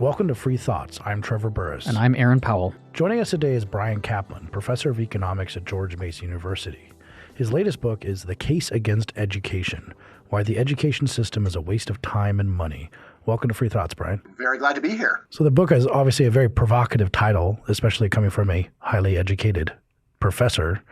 Welcome to Free Thoughts. I'm Trevor Burrus. And I'm Aaron Powell. Joining us today is Bryan Caplan, professor of economics at George Mason University. His latest book is The Case Against Education, Why the Education System is a Waste of Time and Money. Welcome to Free Thoughts, Bryan. Very glad to be here. So the book is obviously a very provocative title, especially coming from a highly educated professor.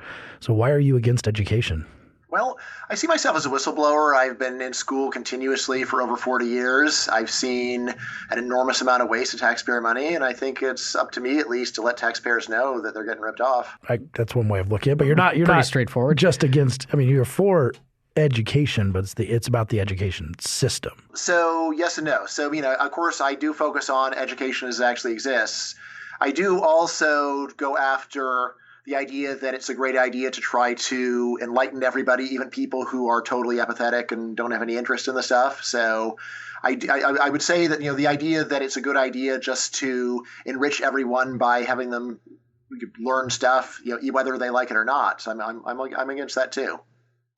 So why are you against education? Well, I see myself as a whistleblower. I've been in school continuously for over 40 years. I've seen an enormous amount of waste of taxpayer money, and I think it's up to me at least to let taxpayers know that they're getting ripped off. That's one way of looking at it, but you're Pretty not straightforward. Just against, you're for education, but it's about the education system. So yes and no. So, of course, I do focus on education as it actually exists. I do also go after the idea that it's a great idea to try to enlighten everybody, even people who are totally apathetic and don't have any interest in the stuff. So I would say that, the idea that it's a good idea just to enrich everyone by having them learn stuff, whether they like it or not. So I'm against that too.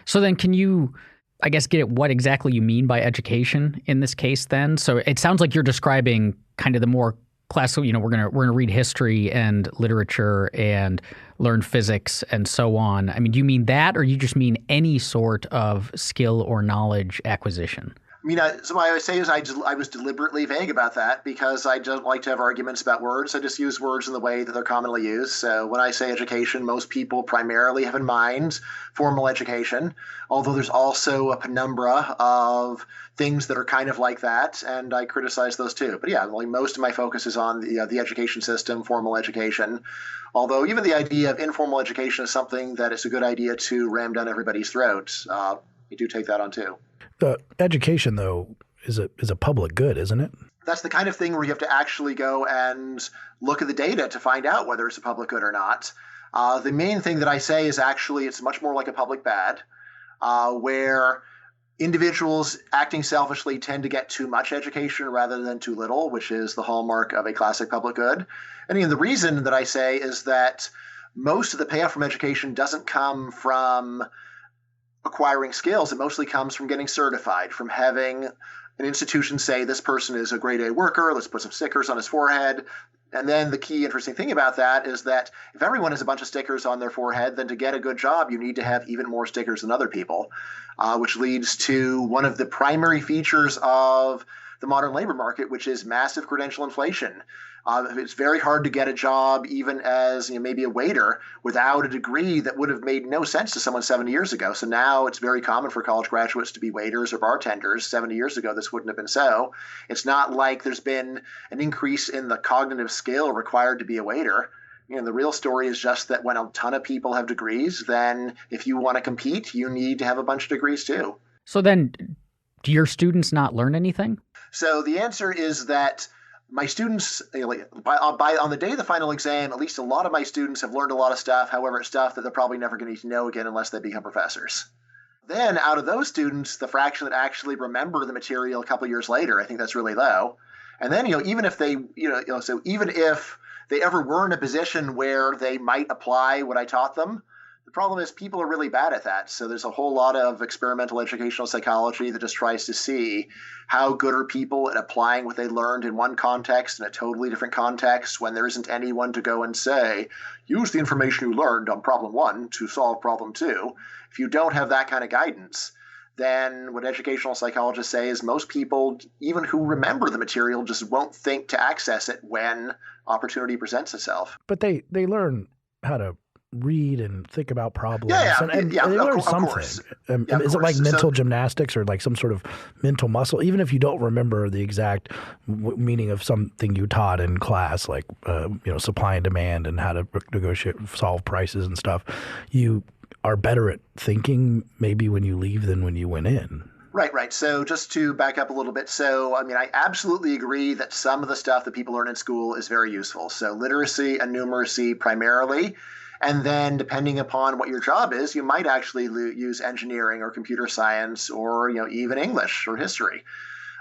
So then can you, I guess, get at what exactly you mean by education in this case then? So it sounds like you're describing kind of the more classical, we're gonna read history and literature and learn physics and so on. Do you mean that, or you just mean any sort of skill or knowledge acquisition? So what I would say is I was deliberately vague about that because I don't like to have arguments about words. I just use words in the way that they're commonly used. So when I say education, most people primarily have in mind formal education, although there's also a penumbra of things that are kind of like that, and I criticize those too. But yeah, most of my focus is on the education system, formal education. Although even the idea of informal education is something that it's a good idea to ram down everybody's throats. You do take that on too. The education, though, is a public good, isn't it? That's the kind of thing where you have to actually go and look at the data to find out whether it's a public good or not. The main thing that I say is actually it's much more like a public bad, where individuals acting selfishly tend to get too much education rather than too little, which is the hallmark of a classic public good. And the reason that I say is that most of the payoff from education doesn't come from acquiring skills. It mostly comes from getting certified, from having an institution say this person is a grade A worker, let's put some stickers on his forehead. And then the key interesting thing about that is that if everyone has a bunch of stickers on their forehead, then to get a good job, you need to have even more stickers than other people, which leads to one of the primary features of the modern labor market, which is massive credential inflation. It's very hard to get a job, even as maybe a waiter, without a degree that would have made no sense to someone 70 years ago. So now it's very common for college graduates to be waiters or bartenders. 70 years ago, this wouldn't have been so. It's not like there's been an increase in the cognitive skill required to be a waiter. The real story is just that when a ton of people have degrees, then if you want to compete, you need to have a bunch of degrees too. So then, do your students not learn anything? So the answer is that my students, on the day of the final exam, at least a lot of my students have learned a lot of stuff. However, it's stuff that they're probably never going to need to know again unless they become professors. Then out of those students, the fraction that actually remember the material a couple of years later, I think that's really low. And then, even if they, so even if they ever were in a position where they might apply what I taught them, the problem is people are really bad at that. So there's a whole lot of experimental educational psychology that just tries to see how good are people at applying what they learned in one context in a totally different context when there isn't anyone to go and say, use the information you learned on problem one to solve problem two. If you don't have that kind of guidance, then what educational psychologists say is most people, even who remember the material, just won't think to access it when opportunity presents itself. But they learn how to read and think about problems. And they learn something. Course. Is it like mental gymnastics or like some sort of mental muscle? Even if you don't remember the exact meaning of something you taught in class, like supply and demand and how to negotiate, solve prices and stuff, you are better at thinking maybe when you leave than when you went in. Right. So just to back up a little bit. So, I absolutely agree that some of the stuff that people learn in school is very useful. So literacy and numeracy primarily. And then depending upon what your job is, you might actually use engineering or computer science or even English or history.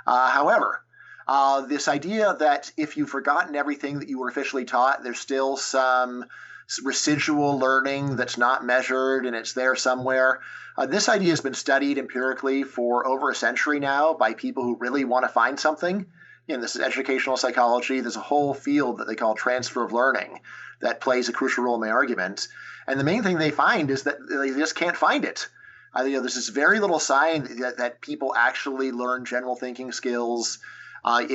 However, this idea that if you've forgotten everything that you were officially taught, there's still some residual learning that's not measured and it's there somewhere. This idea has been studied empirically for over a century now by people who really want to find something. this is educational psychology. There's a whole field that they call transfer of learning that plays a crucial role in my argument. And the main thing they find is that they just can't find it. There's this very little sign that people actually learn general thinking skills, and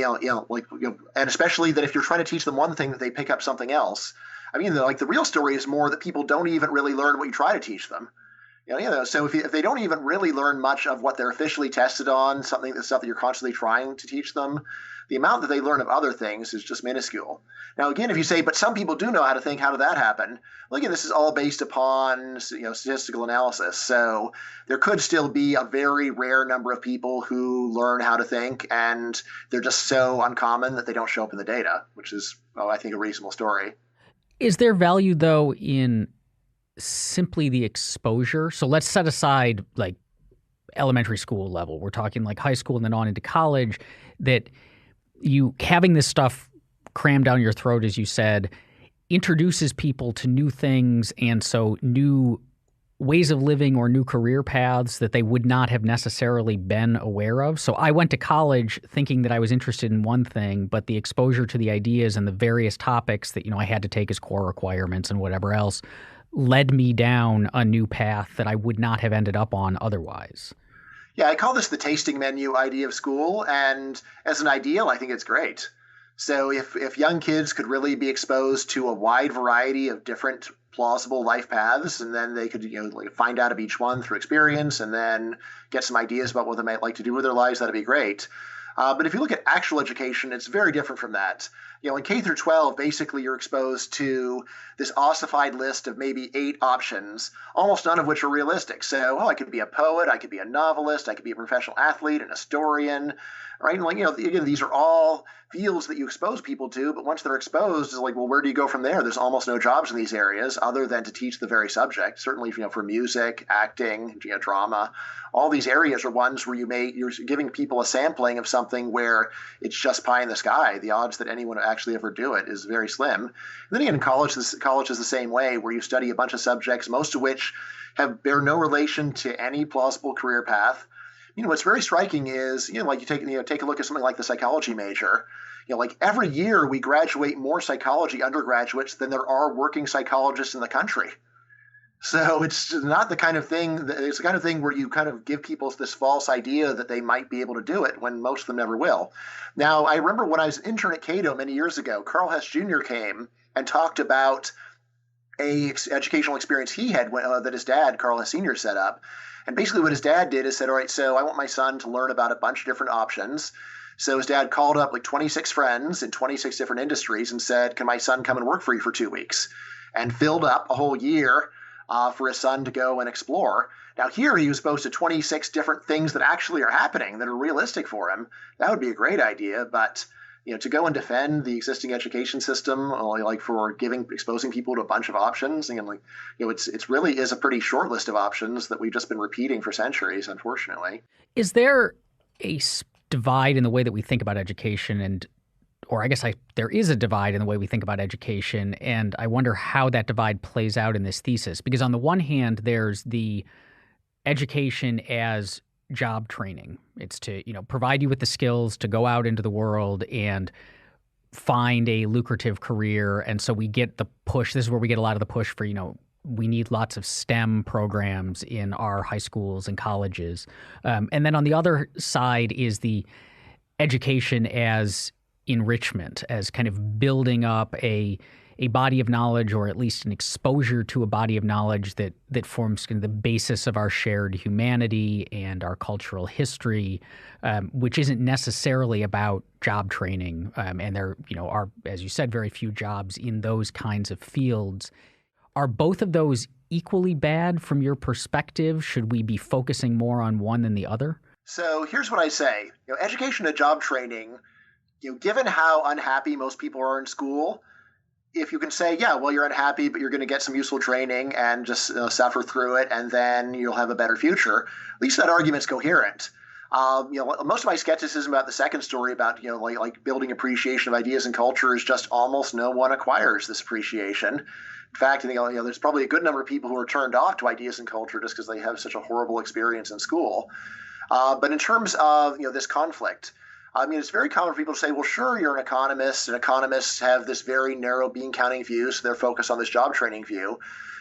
especially that if you're trying to teach them one thing, that they pick up something else. The real story is more that people don't even really learn what you try to teach them. So if they don't even really learn much of what they're officially tested on, stuff that you're constantly trying to teach them, the amount that they learn of other things is just minuscule. Now, again, if you say, but some people do know how to think, how did that happen? Well, again, this is all based upon statistical analysis. So there could still be a very rare number of people who learn how to think, and they're just so uncommon that they don't show up in the data, which is, I think, a reasonable story. Is there value, though, in simply the exposure? So let's set aside like elementary school level. We're talking like high school and then on into college, that you having this stuff crammed down your throat, as you said, introduces people to new things, and so new ways of living or new career paths that they would not have necessarily been aware of. So I went to college thinking that I was interested in one thing, but the exposure to the ideas and the various topics that I had to take as core requirements and whatever else led me down a new path that I would not have ended up on otherwise. Yeah, I call this the tasting menu idea of school, and as an ideal, I think it's great. So if young kids could really be exposed to a wide variety of different plausible life paths, and then they could find out of each one through experience, and then get some ideas about what they might like to do with their lives, that'd be great. But if you look at actual education, it's very different from that. In K through 12, basically you're exposed to this ossified list of maybe 8 options, almost none of which are realistic. So, I could be a poet, I could be a novelist, I could be a professional athlete, an historian, right? And again, these are all fields that you expose people to, but once they're exposed, it's like, well, where do you go from there? There's almost no jobs in these areas other than to teach the very subject. Certainly, for music, acting, drama, all these areas are ones where you're giving people a sampling of something where it's just pie in the sky. The odds that anyone would actually ever do it is very slim. And then again, in college is the same way, where you study a bunch of subjects, most of which bear no relation to any plausible career path. What's very striking is, you take a look at something like the psychology major. Every year we graduate more psychology undergraduates than there are working psychologists in the country. So it's not the kind of thing, it's the kind of thing where you kind of give people this false idea that they might be able to do it when most of them never will. Now, I remember when I was an intern at Cato many years ago, Carl Hess Jr. came and talked about a educational experience he had that his dad, Carl Hess Sr., set up. And basically what his dad did is said, all right, so I want my son to learn about a bunch of different options. So his dad called up like 26 friends in 26 different industries and said, can my son come and work for you for 2 weeks? And filled up a whole year for his son to go and explore. Now here he was exposed to 26 different things that actually are happening that are realistic for him. That would be a great idea, but to go and defend the existing education system, for exposing people to a bunch of options, and it's really is a pretty short list of options that we've just been repeating for centuries, unfortunately. Is there a divide in the way that we think about education, there is a divide in the way we think about education, and I wonder how that divide plays out in this thesis. Because on the one hand, there's the education as job training. It's to, provide you with the skills to go out into the world and find a lucrative career. And so we get the push. This is where we get a lot of the push for, we need lots of STEM programs in our high schools and colleges. And then on the other side is the education as enrichment, as kind of building up a body of knowledge, or at least an exposure to a body of knowledge that forms kind of the basis of our shared humanity and our cultural history, which isn't necessarily about job training. And there, are, as you said, very few jobs in those kinds of fields. Are both of those equally bad from your perspective? Should we be focusing more on one than the other? So here's what I say. Education and job training, given how unhappy most people are in school, if you can say, yeah, well, you're unhappy, but you're going to get some useful training and just suffer through it, and then you'll have a better future, at least that argument's coherent. Most of my skepticism about the second story about, like building appreciation of ideas and culture is just almost no one acquires this appreciation. In fact, there's probably a good number of people who are turned off to ideas and culture just because they have such a horrible experience in school. But in terms of, this conflict, I mean, it's very common for people to say, well, sure, you're an economist, and economists have this very narrow bean counting view, so they're focused on this job training view.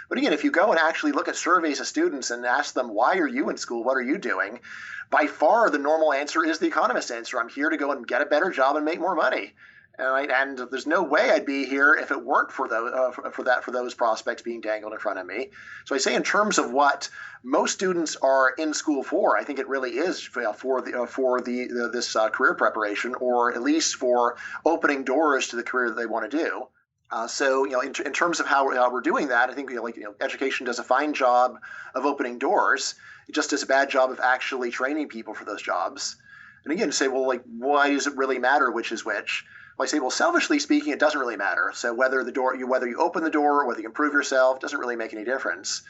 But again, if you go and actually look at surveys of students and ask them, why are you in school? What are you doing? By far, the normal answer is the economist answer. I'm here to go and get a better job and make more money. And there's no way I'd be here if it weren't for those prospects being dangled in front of me. So I say, in terms of what most students are in school for, I think it really is for this career preparation, or at least for opening doors to the career that they want to do. So, in terms of how we're doing that, I think education does a fine job of opening doors. It just does a bad job of actually training people for those jobs. And again, say, well, why does it really matter which is which? Well, I say, well, selfishly speaking, it doesn't really matter. So whether you open the door or whether you improve yourself doesn't really make any difference.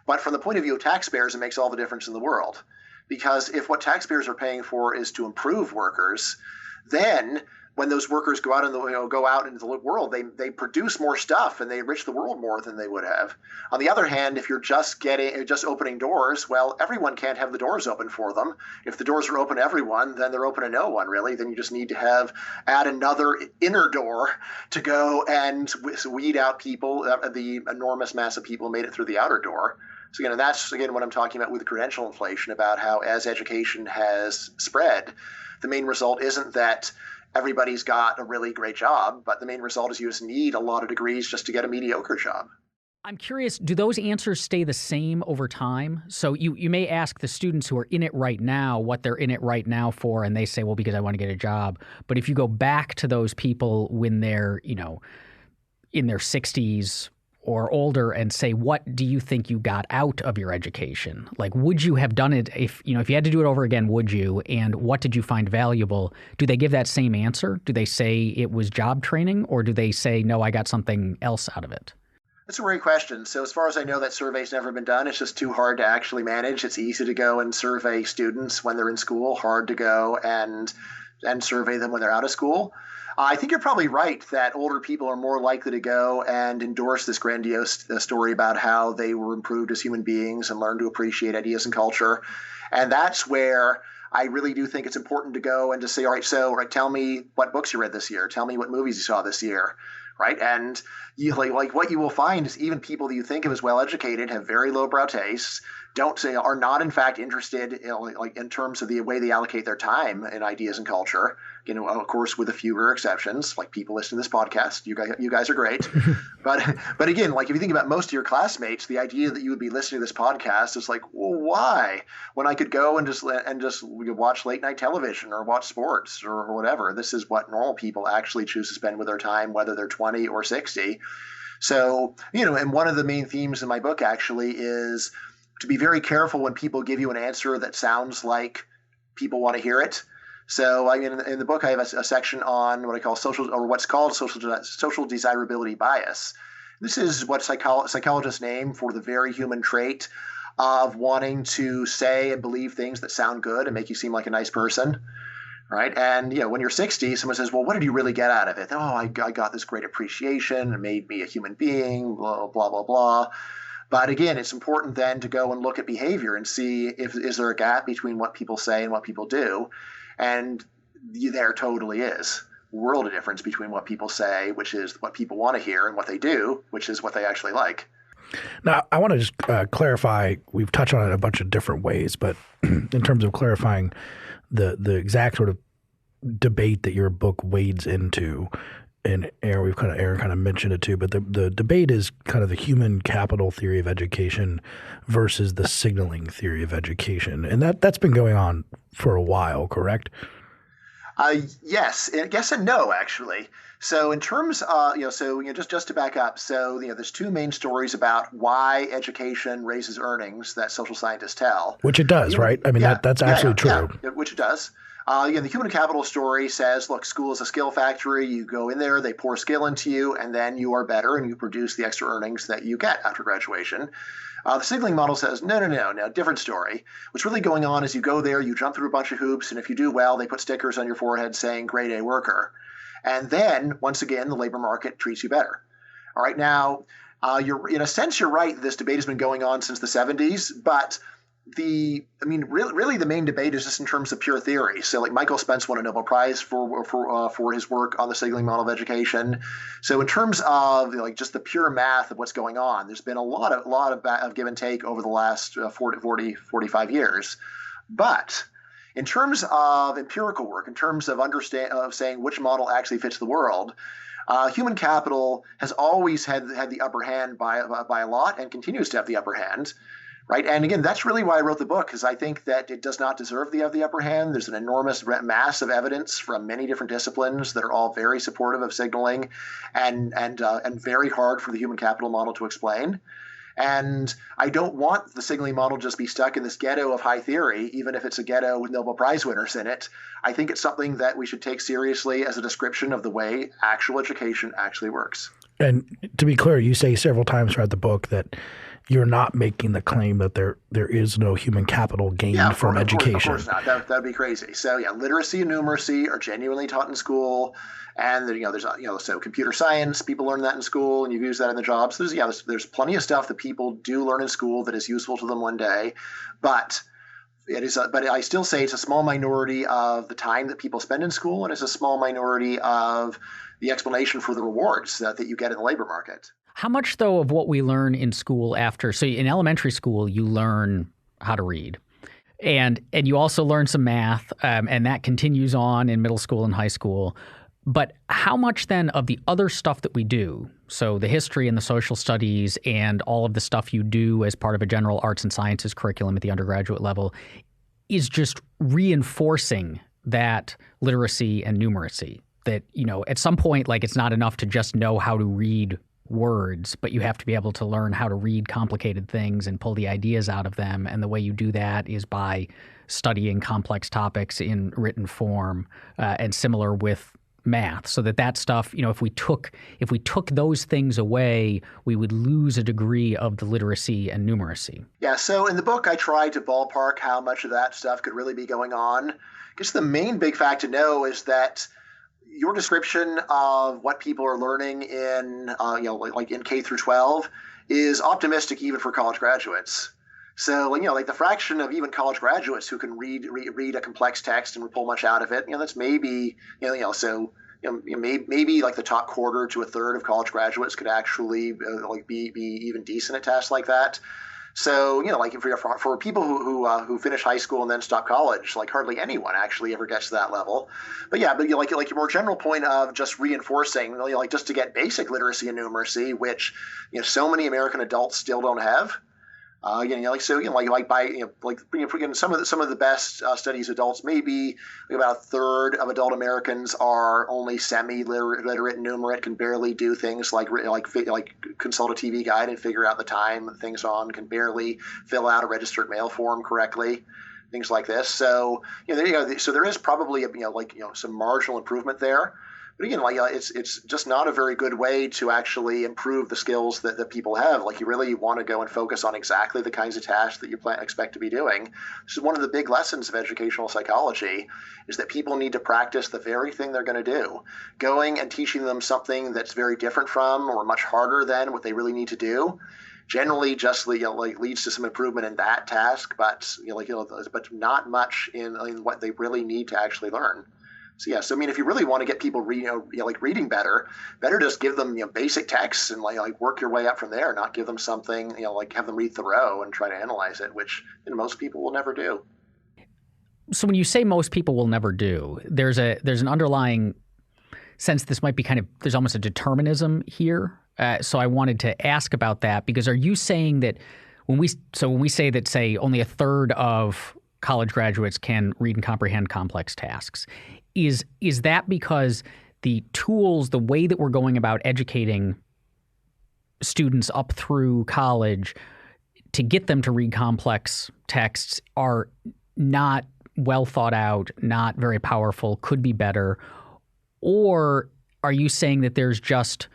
But from the point of view of taxpayers, it makes all the difference in the world. Because if what taxpayers are paying for is to improve workers, then when those workers go out into the world, they produce more stuff and they enrich the world more than they would have. On the other hand, if you're just opening doors, well, everyone can't have the doors open for them. If the doors are open to everyone, then they're open to no one, really. Then you just need to add another inner door to go and weed out people, the enormous mass of people who made it through the outer door. So again, and that's what I'm talking about with credential inflation, about how as education has spread, the main result isn't that everybody's got a really great job, but the main result is you just need a lot of degrees just to get a mediocre job. I'm curious, do those answers stay the same over time? So you may ask the students who are in it right now what they're in it right now for, and they say, well, because I want to get a job. But if you go back to those people when they're, in their 60s or older and say, what do you think you got out of your education? Like, would you have done it if you had to do it over again, would you? And what did you find valuable? Do they give that same answer? Do they say it was job training, or do they say, no, I got something else out of it? That's a great question. So as far as I know, that survey's never been done. It's just too hard to actually manage. It's easy to go and survey students when they're in school, hard to go and survey them when they're out of school. I think you're probably right that older people are more likely to go and endorse this grandiose story about how they were improved as human beings and learn to appreciate ideas and culture. And that's where I really do think it's important to go and to say, all right, tell me what books you read this year. Tell me what movies you saw this year. Right. And what you will find is even people that you think of as well-educated have very lowbrow tastes, are not in fact interested in terms of the way they allocate their time in ideas and culture. Of course, with a few rare exceptions, like people listening to this podcast. You guys are great. But again, if you think about most of your classmates, the idea that you would be listening to this podcast is well, why? When I could go and just watch late night television or watch sports or whatever. This is what normal people actually choose to spend with their time, whether they're 20 or 60. So, and one of the main themes in my book actually is to be very careful when people give you an answer that sounds like people want to hear it. So, in the book, I have a section on what I call what's called social desirability bias. This is what psychologists name for the very human trait of wanting to say and believe things that sound good and make you seem like a nice person. Right. And, when you're 60, someone says, well, what did you really get out of it? Oh, I got this great appreciation. It made me a human being, blah, blah, blah, blah. But again, it's important then to go and look at behavior and see is there a gap between what people say and what people do. And there totally is a world of difference between what people say, which is what people want to hear, and what they do, which is what they actually like. Now, I want to just clarify. We've touched on it a bunch of different ways, but in terms of clarifying the exact sort of debate that your book wades into, and Aaron kind of mentioned it too, but the debate is kind of the human capital theory of education versus the signaling theory of education, and that's been going on for a while, correct? Yes, and no, actually. So in terms of, just to back up, so, there's two main stories about why education raises earnings that social scientists tell. Which it does, right? I mean, that's absolutely true. Yeah, which it does. The human capital story says, look, school is a skill factory. You go in there, they pour skill into you, and then you are better and you produce the extra earnings that you get after graduation. The signaling model says, no, different story. What's really going on is you go there, you jump through a bunch of hoops, and if you do well, they put stickers on your forehead saying grade A worker. And then, once again, the labor market treats you better. All right, now, in a sense, you're right. This debate has been going on since the 70s, but really the main debate is just in terms of pure theory. So like Michael Spence won a Nobel Prize for his work on the signaling model of education. So in terms of like just the pure math of what's going on, there's been a lot of give and take over the last 45 years. But in terms of empirical work, in terms of saying which model actually fits the world, human capital has always had the upper hand by a lot and continues to have the upper hand. Right. And again, that's really why I wrote the book, because I think that it does not deserve the upper hand. There's an enormous mass of evidence from many different disciplines that are all very supportive of signaling and very hard for the human capital model to explain. And I don't want the signaling model just be stuck in this ghetto of high theory, even if it's a ghetto with Nobel Prize winners in it. I think it's something that we should take seriously as a description of the way actual education actually works. And to be clear, you say several times throughout the book that you're not making the claim that there is no human capital gained from education. Of course not. That'd be crazy. So yeah, literacy and numeracy are genuinely taught in school, and so computer science, people learn that in school, and you use that in the jobs. There's plenty of stuff that people do learn in school that is useful to them one day, but but I still say it's a small minority of the time that people spend in school, and it's a small minority of the explanation for the rewards that you get in the labor market. How much, though, of what we learn in school so in elementary school, you learn how to read. And you also learn some math, and that continues on in middle school and high school. But how much, then, of the other stuff that we do, so the history and the social studies and all of the stuff you do as part of a general arts and sciences curriculum at the undergraduate level, is just reinforcing that literacy and numeracy? That, at some point, like, it's not enough to just know how to read words, but you have to be able to learn how to read complicated things and pull the ideas out of them. And the way you do that is by studying complex topics in written form, and similar with math. So that stuff, if we took those things away, we would lose a degree of the literacy and numeracy. Yeah. So in the book, I tried to ballpark how much of that stuff could really be going on. I guess the main big fact to know is that your description of what people are learning in, like in K through 12 is optimistic even for college graduates. So, like the fraction of even college graduates who can read a complex text and pull much out of it, that's maybe, maybe like the top quarter to a third of college graduates could actually be even decent at tests like that. So, like for people who finish high school and then stop college, like hardly anyone actually ever gets to that level. But yeah, but like your more general point of just reinforcing, just to get basic literacy and numeracy, which so many American adults still don't have. Some of the best studies adults, maybe about a third of adult Americans are only semi-literate and numerate, can barely do things like consult a TV guide and figure out the time and things on, can barely fill out a registered mail form correctly, things like this. So so there is probably some marginal improvement there. But again, it's just not a very good way to actually improve the skills that people have. Like, you really want to go and focus on exactly the kinds of tasks that you expect to be doing. This is one of the big lessons of educational psychology, is that people need to practice the very thing they're going to do. Going and teaching them something that's very different from or much harder than what they really need to do generally just leads to some improvement in that task, but but not much in what they really need to actually learn. So yeah, so if you really want to get people reading better just give them basic texts and work your way up from there. Not give them something have them read Thoreau and try to analyze it, which most people will never do. So when you say most people will never do, there's an underlying sense this might be there's almost a determinism here. So I wanted to ask about that, because are you saying that when we say that, say, only a third of college graduates can read and comprehend complex tasks, is that because the tools, the way that we're going about educating students up through college to get them to read complex texts are not well thought out, not very powerful, could be better? Or are you saying that there's just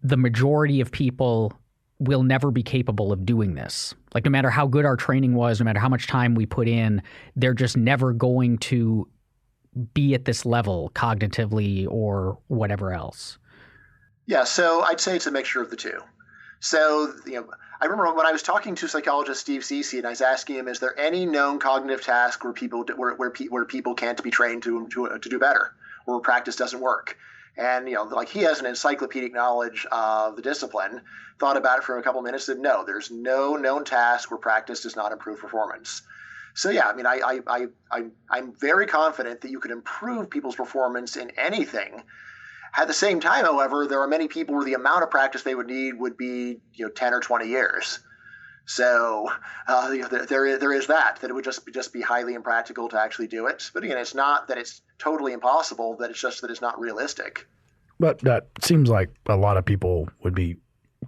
the majority of people will never be capable of doing this? Like, no matter how good our training was, no matter how much time we put in, they're just never going to be at this level cognitively or whatever else? Yeah, so I'd say it's a mixture of the two. So, I remember when I was talking to psychologist Steve Ceci, and I was asking him, "Is there any known cognitive task where people can't be trained to do better, or where practice doesn't work?" And like he has an encyclopedic knowledge of the discipline. Thought about it for a couple of minutes. Said, "No, there's no known task where practice does not improve performance." So yeah, I mean, I'm very confident that you could improve people's performance in anything. At the same time, however, there are many people where the amount of practice they would need would be 10 or 20 years. So there is that it would just be highly impractical to actually do it. But again, it's not that it's totally impossible, that it's just that it's not realistic. But that seems like a lot of people would be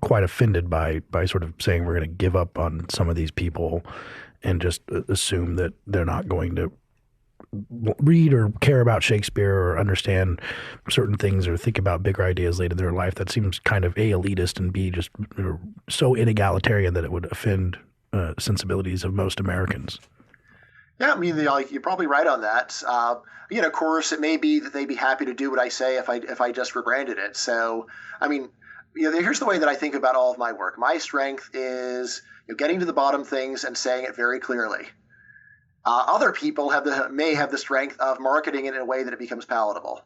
quite offended by sort of saying we're going to give up on some of these people and just assume that they're not going to read or care about Shakespeare or understand certain things or think about bigger ideas late in their life. That seems kind of A, elitist, and B, just so inegalitarian that it would offend sensibilities of most Americans. Yeah, I mean, you're probably right on that. Of course, it may be that they'd be happy to do what I say if I just rebranded it. So, I mean, here's the way that I think about all of my work. My strength is getting to the bottom things and saying it very clearly. Other people may have the strength of marketing it in a way that it becomes palatable.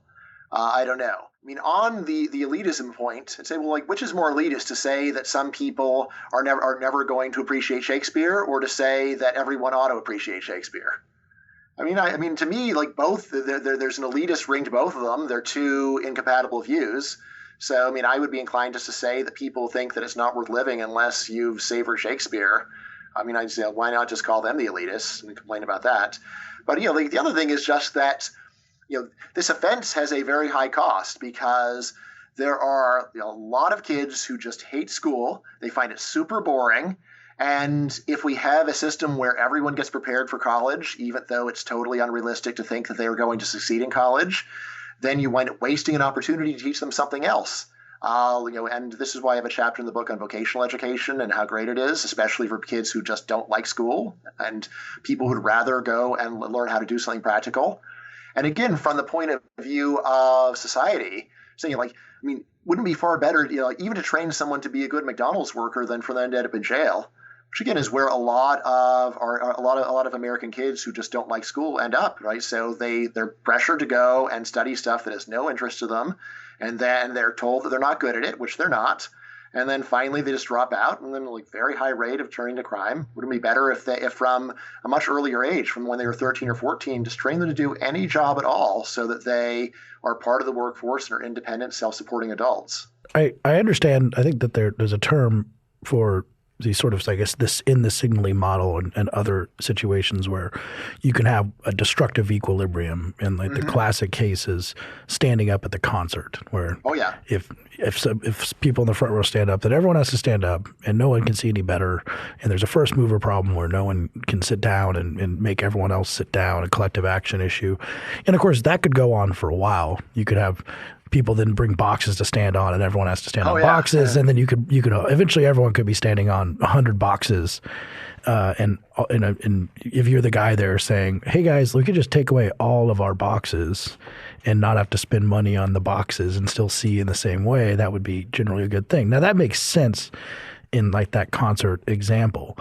I don't know. I mean, on the elitism point, I'd say, well, like, which is more elitist, to say that some people are never going to appreciate Shakespeare, or to say that everyone ought to appreciate Shakespeare? I mean, to me, like, both, there's an elitist ring to both of them. They're two incompatible views. So, I mean, I would be inclined just to say that people think that it's not worth living unless you've savored Shakespeare. I mean, I'd say, why not just call them the elitists and complain about that? But, the other thing is just that, this offense has a very high cost, because there are a lot of kids who just hate school. They find it super boring. And if we have a system where everyone gets prepared for college, even though it's totally unrealistic to think that they are going to succeed in college, then you wind up wasting an opportunity to teach them something else. And this is why I have a chapter in the book on vocational education and how great it is, especially for kids who just don't like school and people who'd rather go and learn how to do something practical. And again, from the point of view of society, saying wouldn't it be far better, even to train someone to be a good McDonald's worker than for them to end up in jail? Which again is where a lot of American kids who just don't like school end up, right? So they're pressured to go and study stuff that has no interest to them, and then they're told that they're not good at it, which they're not. And then finally they just drop out, and then very high rate of turning to crime. Wouldn't it be better if from a much earlier age, from when they were 13 or 14, just train them to do any job at all, so that they are part of the workforce and are independent, self-supporting adults? I understand. I think that there's a term for these sort of, I guess, this in the signaling model and other situations where you can have a destructive equilibrium. And like the classic case is standing up at the concert, where if people in the front row stand up, then everyone has to stand up and no one can see any better. And there's a first mover problem where no one can sit down and make everyone else sit down, a collective action issue. And of course that could go on for a while. You could have people then bring boxes to stand on, and everyone has to stand on boxes, and then you could eventually everyone could be standing on 100 boxes, and if you're the guy there saying, "Hey guys, we could just take away all of our boxes and not have to spend money on the boxes and still see in the same way," that would be generally a good thing. Now that makes sense in like that concert example,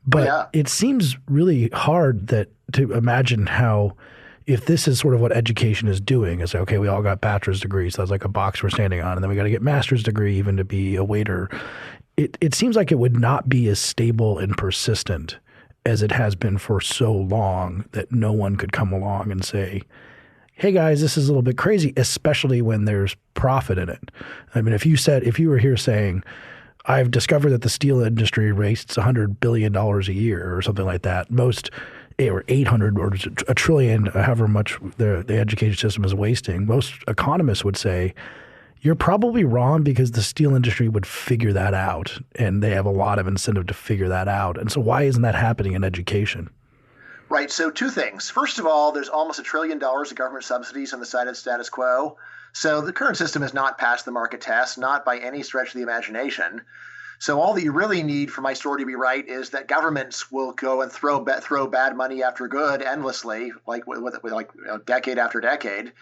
but it seems really hard to imagine how, if this is sort of what education is doing, is okay, we all got bachelor's degrees, so that's like a box we're standing on, and then we got to get master's degree even to be a waiter. It seems like it would not be as stable and persistent as it has been for so long, that no one could come along and say, "Hey guys, this is a little bit crazy," especially when there's profit in it. I mean, if you were here saying, "I've discovered that the steel industry wastes $100 billion a year," or something like that, or 800 or a trillion, however much the education system is wasting, most economists would say, you're probably wrong, because the steel industry would figure that out, and they have a lot of incentive to figure that out. And so why isn't that happening in education? Right. So two things. First of all, there's almost $1 trillion of government subsidies on the side of the status quo. So the current system has not passed the market test, not by any stretch of the imagination. So all that you really need for my story to be right is that governments will go and throw bad money after good endlessly, decade after decade.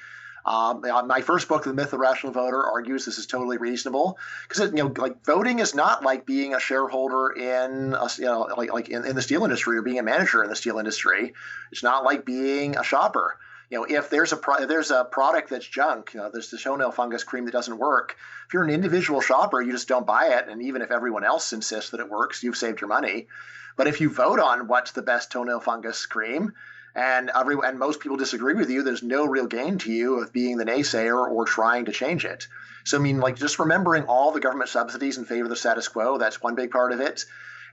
My first book, The Myth of the Rational Voter, argues this is totally reasonable because like voting is not like being a shareholder in in the steel industry or being a manager in the steel industry. It's not like being a shopper. If there's a product that's junk, there's the toenail fungus cream that doesn't work. If you're an individual shopper, you just don't buy it, and even if everyone else insists that it works, you've saved your money. But if you vote on what's the best toenail fungus cream, and most people disagree with you, there's no real gain to you of being the naysayer or trying to change it. So, just remembering all the government subsidies in favor of the status quo, that's one big part of it.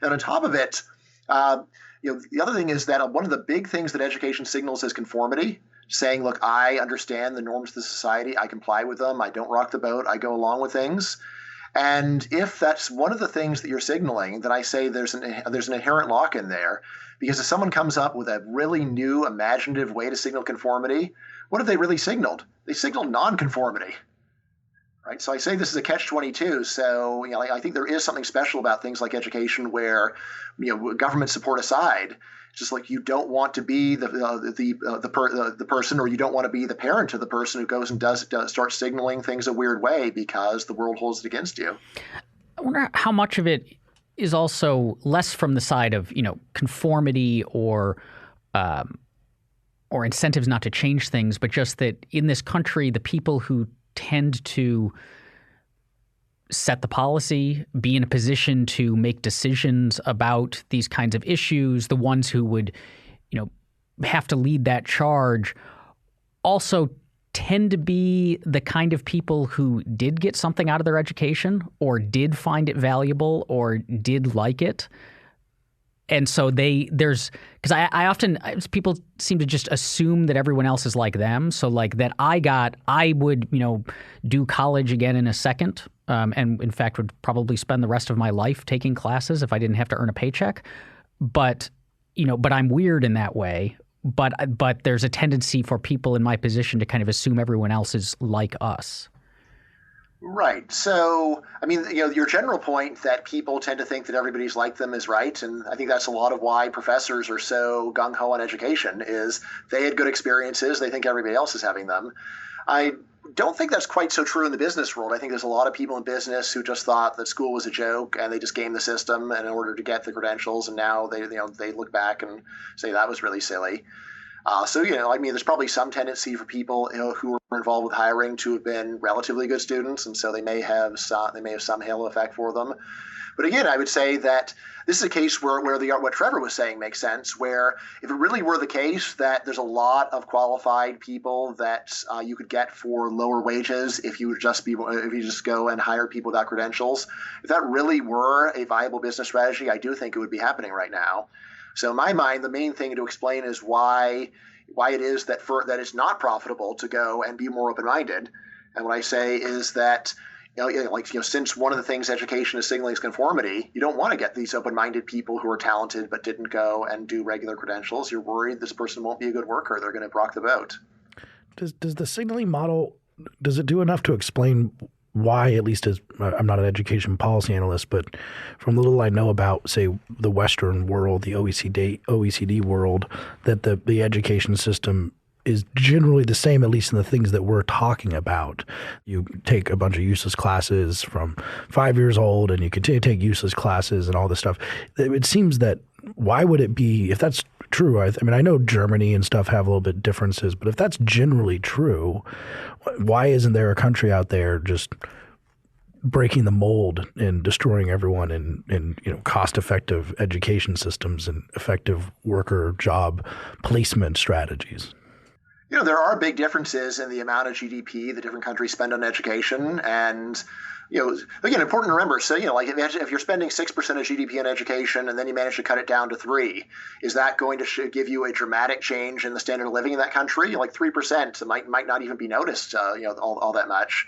And on top of it, the other thing is that one of the big things that education signals is conformity, saying, look, I understand the norms of the society, I comply with them, I don't rock the boat, I go along with things. And if that's one of the things that you're signaling, then I say there's an inherent lock in there. Because if someone comes up with a really new, imaginative way to signal conformity, what have they really signaled? They signaled nonconformity, right? So I say this is a catch-22. So I think there is something special about things like education, where government support aside, just like you don't want to be the person, or you don't want to be the parent of the person who goes and does start signaling things a weird way because the world holds it against you. I wonder how much of it is also less from the side of conformity or incentives not to change things, but just that in this country, the people who tend to set the policy, be in a position to make decisions about these kinds of issues, the ones who would, have to lead that charge, also tend to be the kind of people who did get something out of their education or did find it valuable or did like it. And so because I often, people seem to just assume that everyone else is like them. So like that I would, do college again in a second. And in fact, would probably spend the rest of my life taking classes if I didn't have to earn a paycheck. But I'm weird in that way. But there's a tendency for people in my position to kind of assume everyone else is like us. Right. So, your general point that people tend to think that everybody's like them is right. And I think that's a lot of why professors are so gung-ho on education, is they had good experiences. They think everybody else is having them. I don't think that's quite so true in the business world. I think there's a lot of people in business who just thought that school was a joke and they just gamed the system in order to get the credentials. And now they look back and say that was really silly. There's probably some tendency for people who were involved with hiring to have been relatively good students, and so they may have some halo effect for them. But again, I would say that this is a case where what Trevor was saying makes sense, where if it really were the case that there's a lot of qualified people that you could get for lower wages if you just go and hire people without credentials, if that really were a viable business strategy, I do think it would be happening right now. So in my mind, the main thing to explain is why it is that it's not profitable to go and be more open-minded. And what I say is that since one of the things education is signaling is conformity, you don't want to get these open-minded people who are talented but didn't go and do regular credentials. You're worried this person won't be a good worker. They're going to rock the boat. Does the signaling model, does it do enough to explain why, at least as I'm not an education policy analyst, but from the little I know about, say, the Western world, the OECD world, that the education system is generally the same, at least in the things that we're talking about. You take a bunch of useless classes from 5 years old and you continue to take useless classes and all this stuff. It seems that why would it be, if that's true, I know Germany and stuff have a little bit differences, but if that's generally true, why isn't there a country out there just breaking the mold and destroying everyone in cost-effective education systems and effective worker job placement strategies? There are big differences in the amount of GDP that different countries spend on education. And, again, important to remember. So, if you're spending 6% of GDP on education and then you manage to cut it down to 3%, is that going to give you a dramatic change in the standard of living in that country? Like 3% might not even be noticed, all that much.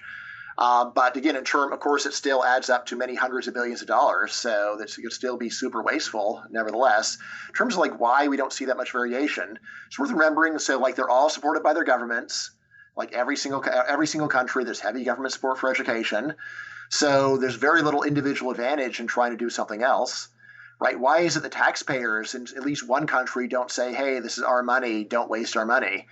But again, of course, it still adds up to many hundreds of billions of dollars. So that could still be super wasteful, nevertheless. In terms of why we don't see that much variation, it's worth remembering. So they're all supported by their governments. Like every single country, there's heavy government support for education. So there's very little individual advantage in trying to do something else. Right? Why is it the taxpayers in at least one country don't say, hey, this is our money, don't waste our money?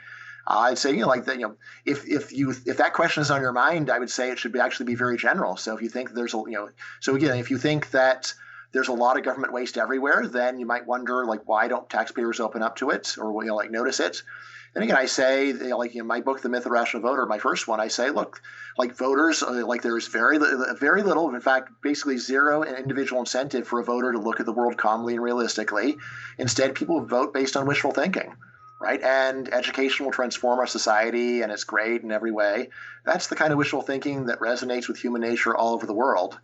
I'd say, like that, if that question is on your mind, I would say it should actually be very general. So if you think there's so again, if you think that there's a lot of government waste everywhere, then you might wonder, like, why don't taxpayers open up to it or notice it? And again, I say, my book, The Myth of the Rational Voter, my first one, I say, look, like voters, there's very little, in fact, basically zero individual incentive for a voter to look at the world calmly and realistically. Instead, people vote based on wishful thinking, right? And education will transform our society, and it's great in every way. That's the kind of wishful thinking that resonates with human nature all over the world.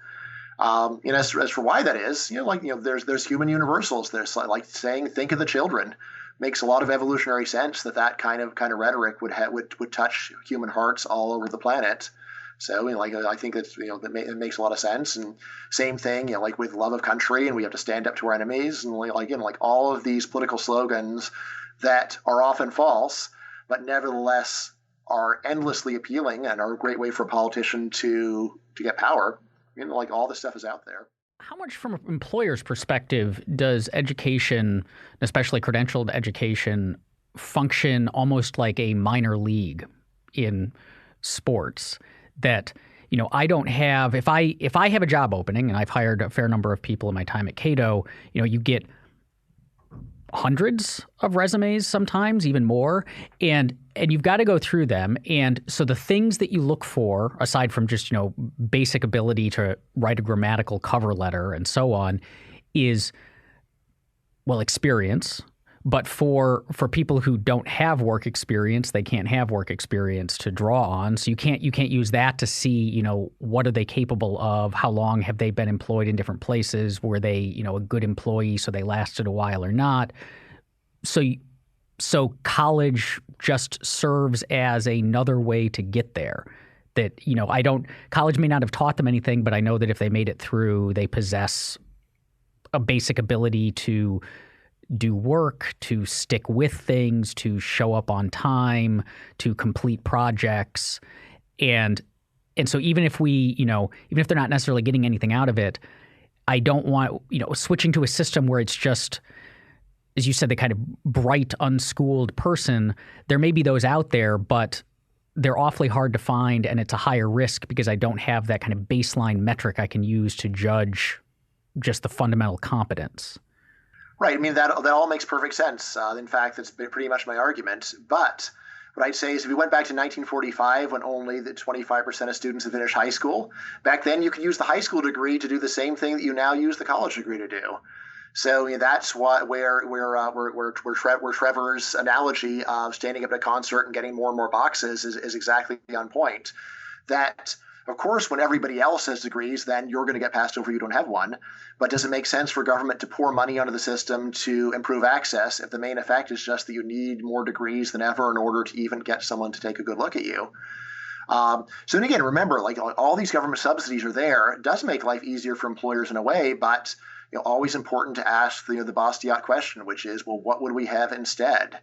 As for why that is, there's human universals. There's like saying, think of the children. Makes a lot of evolutionary sense that kind of rhetoric would touch human hearts all over the planet. So I think that's it makes a lot of sense. And same thing, like with love of country, and we have to stand up to our enemies, and like all of these political slogans that are often false, but nevertheless are endlessly appealing and are a great way for a politician to get power. All this stuff is out there. How much from an employer's perspective does education, especially credentialed education, function almost like a minor league in sports? That, I don't have, if I have a job opening, and I've hired a fair number of people in my time at Cato, you get hundreds of resumes, sometimes even more, and you've got to go through them. And so the things that you look for, aside from just basic ability to write a grammatical cover letter and so on, is experience. But for people who don't have work experience, they can't have work experience to draw on. So you can't use that to see, what are they capable of? How long have they been employed in different places? Were they, a good employee, so they lasted a while or not? So college just serves as another way to get there. That, college may not have taught them anything, but I know that if they made it through, they possess a basic ability to do work, to stick with things, to show up on time, to complete projects. And so even if even if they're not necessarily getting anything out of it, I don't want, switching to a system where it's just, as you said, the kind of bright, unschooled person. There may be those out there, but they're awfully hard to find, and it's a higher risk because I don't have that kind of baseline metric I can use to judge just the fundamental competence. Right. I mean, that all makes perfect sense. In fact, that's pretty much my argument. But what I'd say is if we went back to 1945, when only the 25% of students had finished high school, back then you could use the high school degree to do the same thing that you now use the college degree to do. So that's where Trevor's analogy of standing up at a concert and getting more and more boxes is exactly on point. That, of course, when everybody else has degrees, then you're going to get passed over. You don't have one. But does it make sense for government to pour money onto the system to improve access if the main effect is just that you need more degrees than ever in order to even get someone to take a good look at you? So then again, remember, all these government subsidies are there. It does make life easier for employers in a way, but always important to ask the Bastiat question, which is, well, what would we have instead?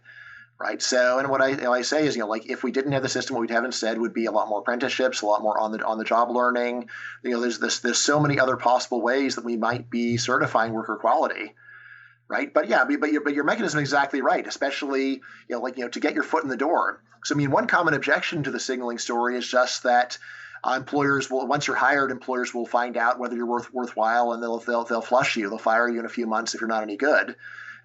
Right. So, and what I say is, if we didn't have the system, what we'd have instead would be a lot more apprenticeships, a lot more on the job learning. There's so many other possible ways that we might be certifying worker quality. Right. But your mechanism is exactly right, especially, to get your foot in the door. So, I mean, one common objection to the signaling story is just that employers will, once you're hired, employers will find out whether you're worthwhile, and they'll flush you. They'll fire you in a few months if you're not any good.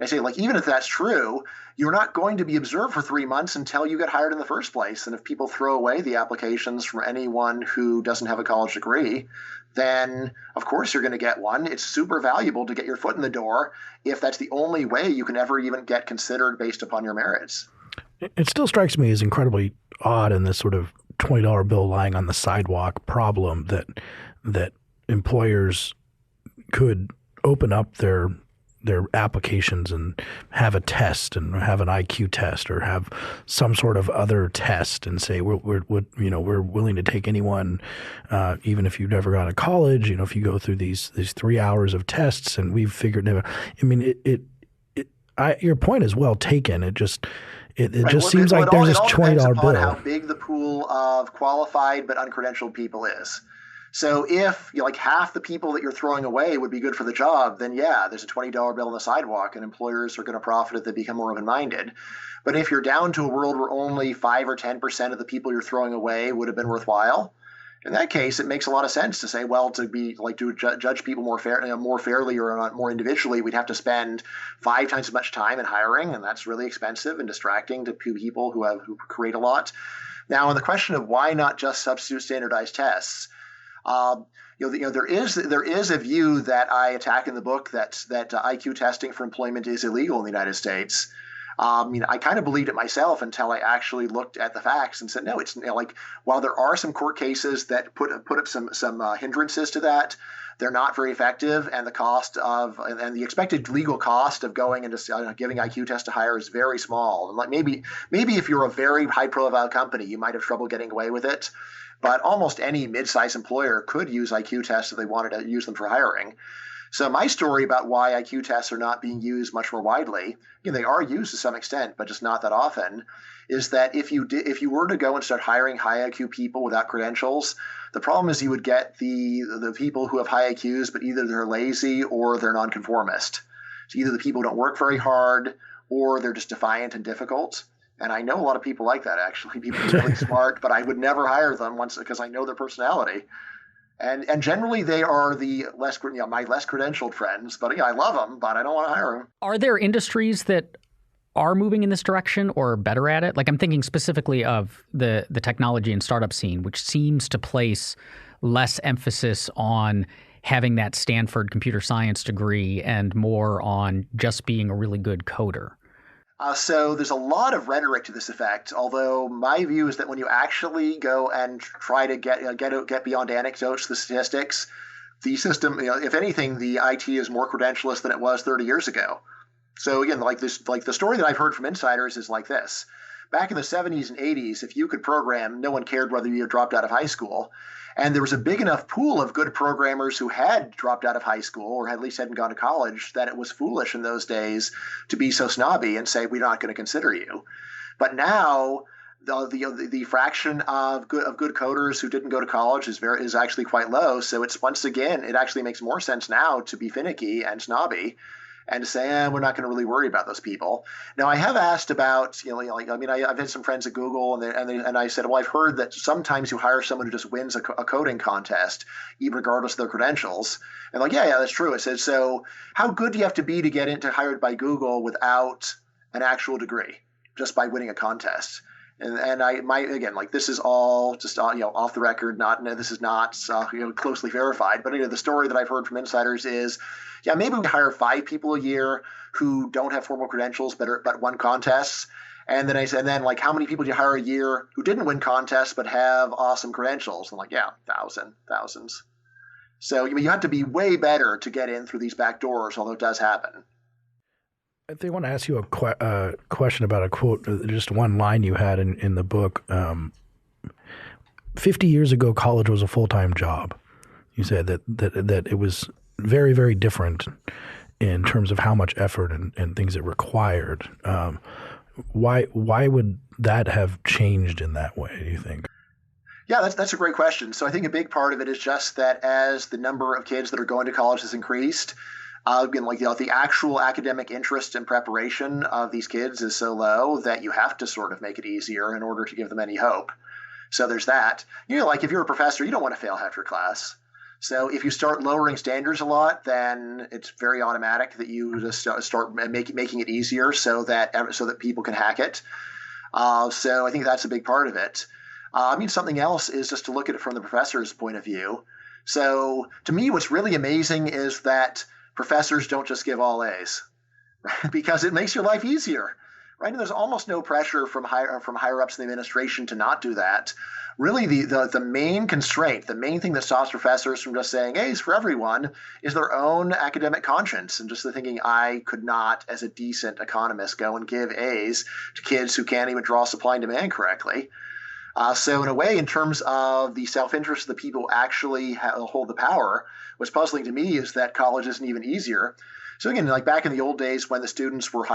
I say, even if that's true, you're not going to be observed for 3 months until you get hired in the first place. And if people throw away the applications for anyone who doesn't have a college degree, then of course you're going to get one. It's super valuable to get your foot in the door if that's the only way you can ever even get considered based upon your merits. It still strikes me as incredibly odd in this sort of $20 bill lying on the sidewalk problem that employers could open up their applications and have a test and have an IQ test or have some sort of other test and say we're willing to take anyone, even if you've never gone to college. If you go through these 3 hours of tests, and we've figured. I mean, your point is well taken. It just seems like there's this $20 bill. How big the pool of qualified but uncredentialed people is. So if like half the people that you're throwing away would be good for the job, then yeah, there's a $20 bill on the sidewalk, and employers are going to profit if they become more open-minded. But if you're down to a world where only 5 or 10% of the people you're throwing away would have been worthwhile, in that case, it makes a lot of sense to say, well, to be like to judge people more fairly or more individually, we'd have to spend 5 times as much time in hiring, and that's really expensive and distracting to people who create a lot. Now, on the question of why not just substitute standardized tests, there is a view that I attack in the book that IQ testing for employment is illegal in the United States. I kind of believed it myself until I actually looked at the facts and said, no, it's like while there are some court cases that put up some hindrances to that, they're not very effective, and the expected legal cost of going into giving IQ test to hire is very small. And like maybe if you're a very high profile company, you might have trouble getting away with it. But almost any mid-sized employer could use IQ tests if they wanted to use them for hiring. So my story about why IQ tests are not being used much more widely, they are used to some extent, but just not that often, is that if you were to go and start hiring high IQ people without credentials, the problem is you would get the people who have high IQs, but either they're lazy or they're nonconformist. So either the people don't work very hard or they're just defiant and difficult. And I know a lot of people like that, actually. People are really smart, but I would never hire them because I know their personality. And generally, they are the my less credentialed friends. But I love them, but I don't want to hire them. Are there industries that are moving in this direction or better at it? Like I'm thinking specifically of the technology and startup scene, which seems to place less emphasis on having that Stanford computer science degree and more on just being a really good coder. So there's a lot of rhetoric to this effect, although my view is that when you actually go and try to get beyond anecdotes, the statistics, the system, if anything, the IT is more credentialist than it was 30 years ago. So again, the story that I've heard from insiders is like this. Back in the 70s and 80s, if you could program, no one cared whether you had dropped out of high school. And there was a big enough pool of good programmers who had dropped out of high school or at least hadn't gone to college that it was foolish in those days to be so snobby and say, we're not going to consider you. But now the fraction of good coders who didn't go to college is actually quite low. So it's once again, it actually makes more sense now to be finicky and snobby and to say, we're not going to really worry about those people. Now, I have asked about, I've had some friends at Google, and I said, well, I've heard that sometimes you hire someone who just wins a coding contest, even regardless of their credentials. And yeah, that's true. I said, so how good do you have to be to get into hired by Google without an actual degree, just by winning a contest? And this is all just off the record. This is not closely verified. But the story that I've heard from insiders is, maybe we hire 5 people a year who don't have formal credentials but won contests. And then how many people do you hire a year who didn't win contests but have awesome credentials? And thousands. So you have to be way better to get in through these back doors, although it does happen. I think I want to ask you a question about a quote, just one line you had in the book. 50 years ago, college was a full-time job. You said that it was very, very different in terms of how much effort and things it required. Why would that have changed in that way, do you think? Yeah, that's a great question. So I think a big part of it is just that as the number of kids that are going to college has increased, the actual academic interest and preparation of these kids is so low that you have to sort of make it easier in order to give them any hope. So there's that. If you're a professor, you don't want to fail half your class. So if you start lowering standards a lot, then it's very automatic that you just start making it easier so that people can hack it. So I think that's a big part of it. Something else is just to look at it from the professor's point of view. So to me, what's really amazing is that professors don't just give all A's, right? Because it makes your life easier, right? And there's almost no pressure from higher ups in the administration to not do that. Really, the main constraint, the main thing that stops professors from just saying A's for everyone is their own academic conscience and just the thinking, I could not, as a decent economist, go and give A's to kids who can't even draw supply and demand correctly. So in a way, in terms of the self-interest of the people who actually hold the power, what's puzzling to me is that college isn't even easier. So again, like back in the old days when the students were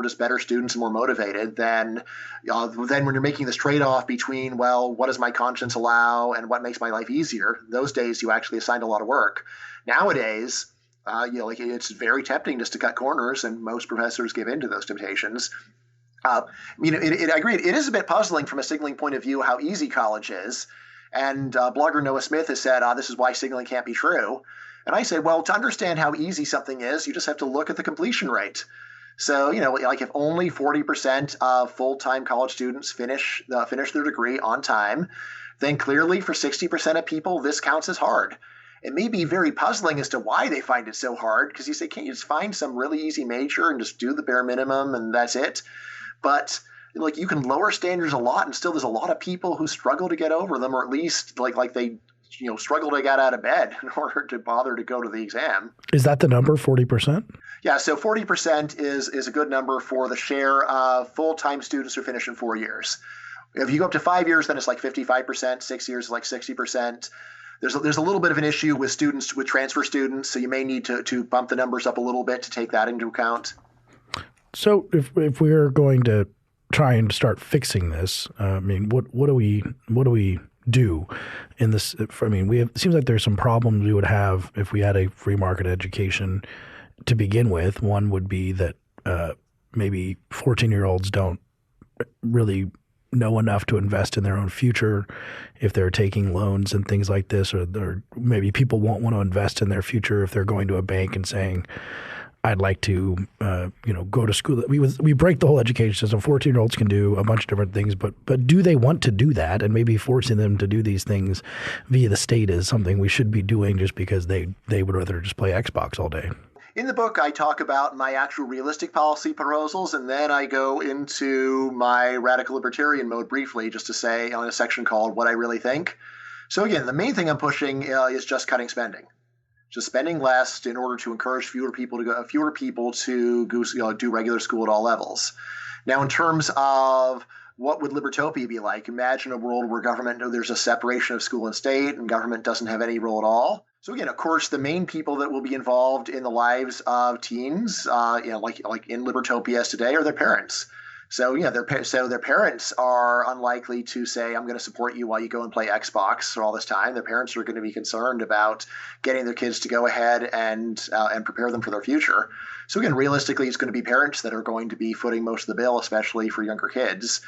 just better students and more motivated, then when you're making this trade-off between, well, what does my conscience allow and what makes my life easier, those days you actually assigned a lot of work. Nowadays, it's very tempting just to cut corners, and most professors give in to those temptations. I agree. It is a bit puzzling from a signaling point of view how easy college is. And blogger Noah Smith has said, this is why signaling can't be true. And I say, well, to understand how easy something is, you just have to look at the completion rate. So, if only 40% of full-time college students finish their degree on time, then clearly for 60% of people, this counts as hard. It may be very puzzling as to why they find it so hard, because you say, can't you just find some really easy major and just do the bare minimum and that's it? But you can lower standards a lot, and still there's a lot of people who struggle to get over them, or at least they struggle to get out of bed in order to bother to go to the exam. Is that the number, 40%? Yeah, so 40% is a good number for the share of full-time students who finish in 4 years. If you go up to 5 years, then it's like 55%. 6 years is like 60%. There's a little bit of an issue with transfer students, so you may need to bump the numbers up a little bit to take that into account. So if we're going to try and start fixing this, what do we do in this? It seems like there's some problems we would have if we had a free market education to begin with. One would be that maybe 14-year-olds don't really know enough to invest in their own future if they're taking loans and things like this, or maybe people won't want to invest in their future if they're going to a bank and saying, I'd like to, go to school. We break the whole education system. 14-year-olds can do a bunch of different things, but do they want to do that? And maybe forcing them to do these things via the state is something we should be doing just because they would rather just play Xbox all day. In the book, I talk about my actual realistic policy proposals, and then I go into my radical libertarian mode briefly, just to say on a section called What I Really Think. So again, the main thing I'm pushing is just cutting spending. Just spending less in order to encourage fewer people to do regular school at all levels. Now, in terms of what would libertopia be like? Imagine a world where there's a separation of school and state, and government doesn't have any role at all. So again, of course, the main people that will be involved in the lives of teens, like in libertopia as today, are their parents. So their parents are unlikely to say, I'm going to support you while you go and play Xbox for all this time. Their parents are going to be concerned about getting their kids to go ahead and prepare them for their future. So again, realistically, it's going to be parents that are going to be footing most of the bill, especially for younger kids.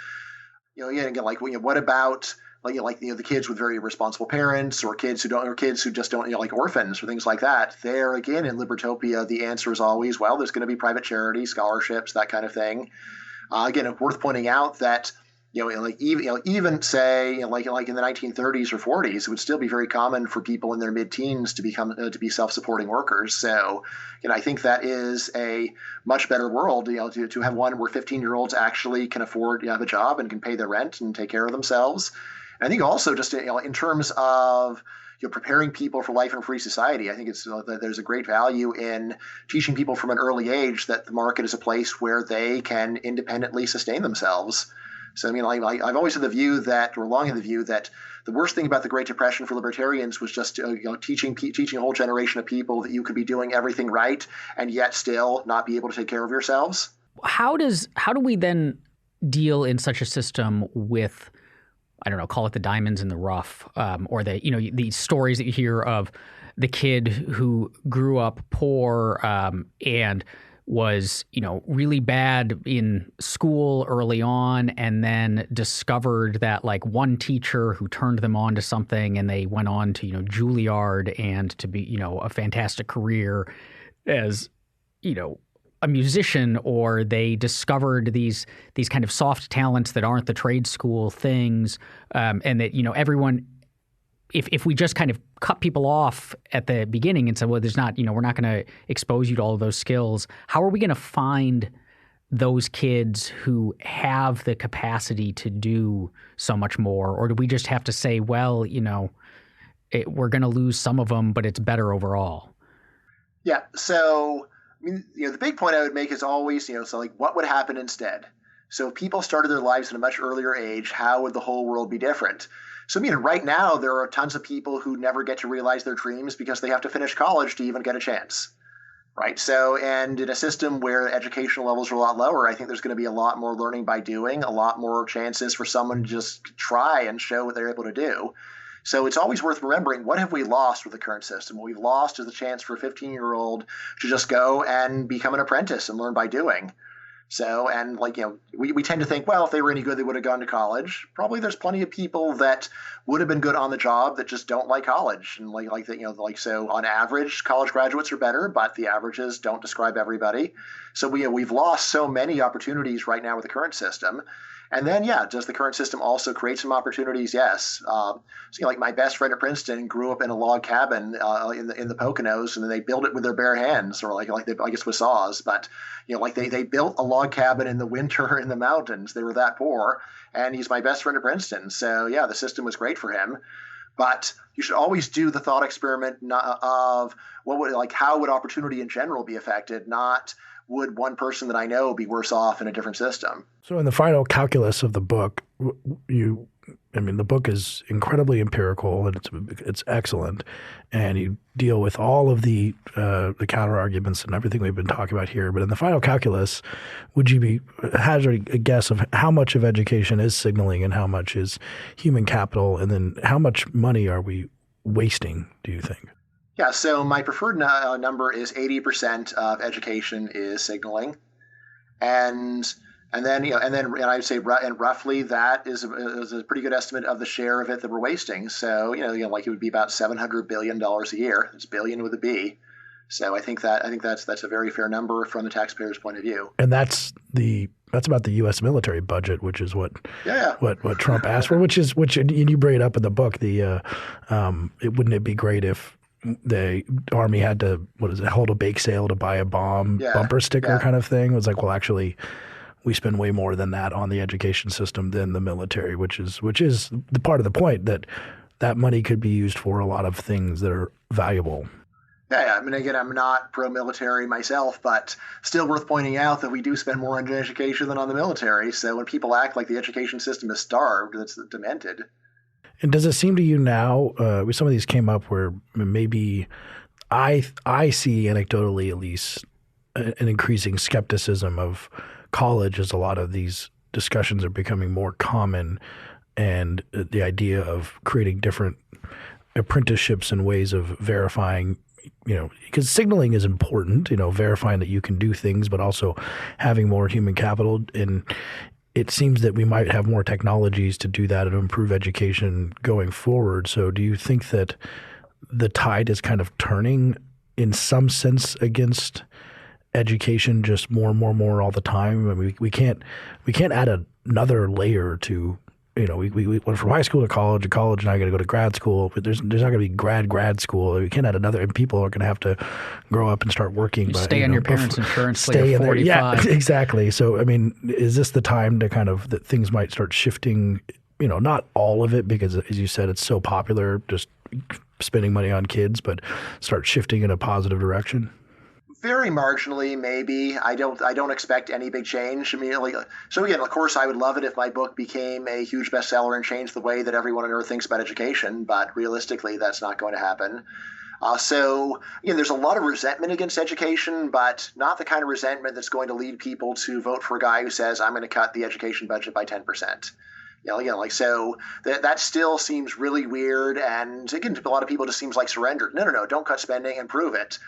What about the kids with very irresponsible parents, or kids who just don't, like orphans or things like that? There again, in libertopia, the answer is always, well, there's going to be private charity, scholarships, that kind of thing. Again, worth pointing out that even say in the 1930s or 40s, it would still be very common for people in their mid-teens to be self-supporting workers. So, I think that is a much better world, to have one where 15-year-olds actually can afford to have a job and can pay their rent and take care of themselves. And I think also just in terms of preparing people for life in a free society, I think there's a great value in teaching people from an early age that the market is a place where they can independently sustain themselves. So, I've always had the view that the worst thing about the Great Depression for libertarians was just teaching a whole generation of people that you could be doing everything right and yet still not be able to take care of yourselves. How do we then deal in such a system with, I don't know, call it the diamonds in the rough, or the stories that you hear of the kid who grew up poor and was, really bad in school early on, and then discovered that one teacher who turned them on to something, and they went on to, Juilliard and to be, a fantastic career as, a musician, or they discovered these kind of soft talents that aren't the trade school things, and that everyone, if we just kind of cut people off at the beginning and said, well, there's not, we're not going to expose you to all of those skills, how are we going to find those kids who have the capacity to do so much more? Or do we just have to say, well, we're going to lose some of them, but it's better overall? Yeah. So, the big point I would make is always, what would happen instead? So if people started their lives at a much earlier age, how would the whole world be different? So, right now there are tons of people who never get to realize their dreams because they have to finish college to even get a chance. right? So, and in a system where educational levels are a lot lower, I think there's going to be a lot more learning by doing, a lot more chances for someone to just try and show what they're able to do. So it's always worth remembering, what have we lost with the current system? What we've lost is the chance for a 15-year-old to just go and become an apprentice and learn by doing. So, and we tend to think, well, if they were any good, they would have gone to college. Probably there's plenty of people that would have been good on the job that just don't like college. And so on average, college graduates are better, but the averages don't describe everybody. So we've lost so many opportunities right now with the current system. And then, does the current system also create some opportunities? Yes. My best friend at Princeton grew up in a log cabin in the Poconos, and then they built it with their bare hands, or I guess with saws. But they built a log cabin in the winter in the mountains. They were that poor, and he's my best friend at Princeton. So the system was great for him. But you should always do the thought experiment of how would opportunity in general be affected, not would one person that I know be worse off in a different system. So in the final calculus of the book, the book is incredibly empirical and it's excellent, and you deal with all of the counter arguments and everything we've been talking about here. But in the final calculus, would you be hazarding a guess of how much of education is signaling and how much is human capital, and then how much money are we wasting, do you think? Yeah, so my preferred number is 80% of education is signaling, and then I would say roughly that is a pretty good estimate of the share of it that we're wasting. So it would be about $700 billion a year. It's billion with a B. So I think that's a very fair number from the taxpayer's point of view. And that's about the U.S. military budget, which is what Trump asked for. Which you bring it up in the book. Wouldn't it be great if the Army had to hold a bake sale to buy a bomb bumper sticker kind of thing? It was like, well, actually, we spend way more than that on the education system than the military, which is the part of the point that money could be used for a lot of things that are valuable. Yeah. Again, I'm not pro-military myself, but still worth pointing out that we do spend more on education than on the military. So when people act like the education system is starved, that's demented. And does it seem to you now, some of these came up where maybe I see anecdotally at least an increasing skepticism of college as a lot of these discussions are becoming more common, and the idea of creating different apprenticeships and ways of verifying, because signaling is important, verifying that you can do things, but also having more human capital. And it seems that we might have more technologies to do that and improve education going forward. So do you think that the tide is kind of turning in some sense against education, just more and more all the time? We can't add another layer to, we went from high school to college, now I got to go to grad school. But there's not going to be grad school. We can't add another, and people are going to have to grow up and start working. Stay on your parents' insurance. Stay in 45. Yeah, exactly. So is this the time to kind of that things might start shifting? Not all of it, because as you said, it's so popular, just spending money on kids, but start shifting in a positive direction. Very marginally, maybe. I don't expect any big change. So again, of course, I would love it if my book became a huge bestseller and changed the way that everyone on earth thinks about education. But realistically, that's not going to happen. So again, there's a lot of resentment against education, but not the kind of resentment that's going to lead people to vote for a guy who says, I'm going to cut the education budget by 10%. So that still seems really weird. And again, to a lot of people, it just seems like surrender. No, don't cut spending, improve it.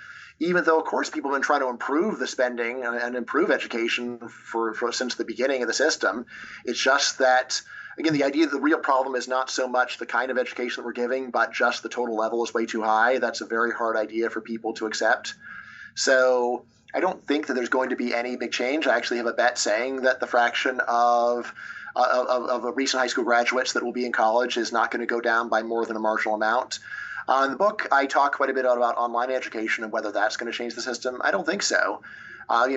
Even though, of course, people have been trying to improve the spending and improve education for since the beginning of the system. It's just that, again, the idea that the real problem is not so much the kind of education that we're giving, but just the total level is way too high. That's a very hard idea for people to accept. So I don't think that there's going to be any big change. I actually have a bet saying that the fraction of recent high school graduates that will be in college is not going to go down by more than a marginal amount. In the book, I talk quite a bit about online education and whether that's going to change the system. I don't think so.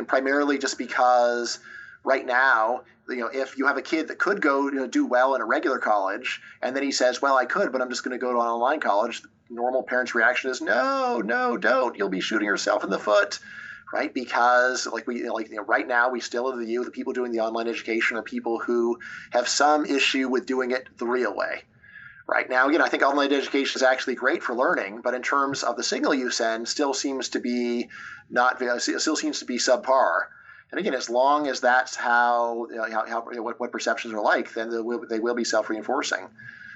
Primarily just because right now, if you have a kid that could go do well in a regular college, and then he says, well, I could, but I'm just going to go to an online college, the normal parent's reaction is, no, don't. You'll be shooting yourself in the foot. Right, because right now we still have the people doing the online education are people who have some issue with doing it the real way. Right now, again, I think online education is actually great for learning, but in terms of the signal you send, still seems to be subpar. And again, as long as that's what perceptions are like, then they will be self-reinforcing.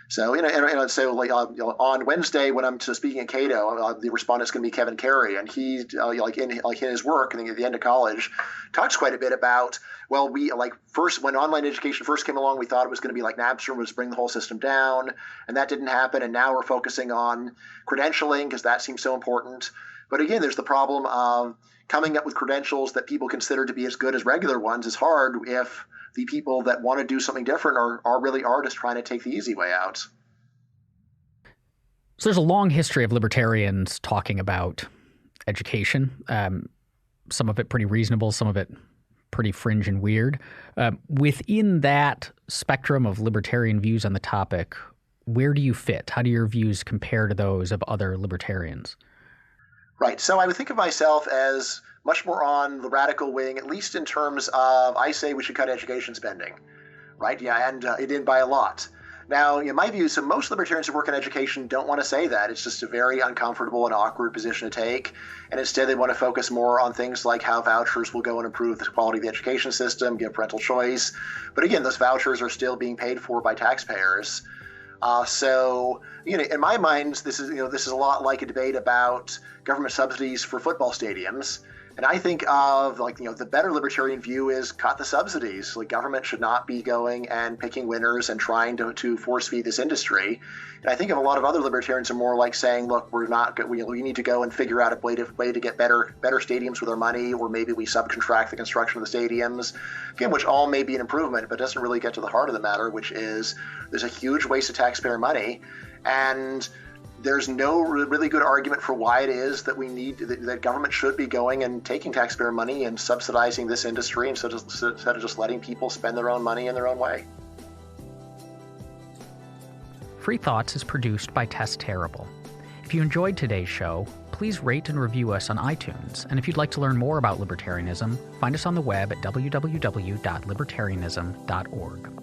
So, on Wednesday when I'm speaking at Cato, the respondent's going to be Kevin Carey, and he, in his work, I think at the end of college, talks quite a bit about, well, first when online education first came along, we thought it was going to be like Napster, was bring the whole system down, and that didn't happen, and now we're focusing on credentialing because that seems so important. But again, there's the problem of coming up with credentials that people consider to be as good as regular ones is hard if the people that want to do something different are just trying to take the easy way out. So there's a long history of libertarians talking about education, some of it pretty reasonable, some of it pretty fringe and weird. Within that spectrum of libertarian views on the topic, where do you fit? How do your views compare to those of other libertarians? Right. So I would think of myself as much more on the radical wing, at least in terms of I say we should cut education spending, right? Yeah, and it did by a lot. Now, in my view, so most libertarians who work in education don't want to say that. It's just a very uncomfortable and awkward position to take. And instead, they want to focus more on things like how vouchers will go and improve the quality of the education system, give parental choice. But again, those vouchers are still being paid for by taxpayers. So, in my mind, this is a lot like a debate about government subsidies for football stadiums. And I think of the better libertarian view is cut the subsidies. Like government should not be going and picking winners and trying to force feed this industry. And I think of a lot of other libertarians are more like saying, look, we need to go and figure out a way to get better stadiums with our money, or maybe we subcontract the construction of the stadiums, again, which all may be an improvement, but doesn't really get to the heart of the matter, which is there's a huge waste of taxpayer money, and there's no really good argument for why it is that that government should be going and taking taxpayer money and subsidizing this industry instead of just letting people spend their own money in their own way. Free Thoughts is produced by Tess Terrible. If you enjoyed today's show, please rate and review us on iTunes. And if you'd like to learn more about libertarianism, find us on the web at www.libertarianism.org.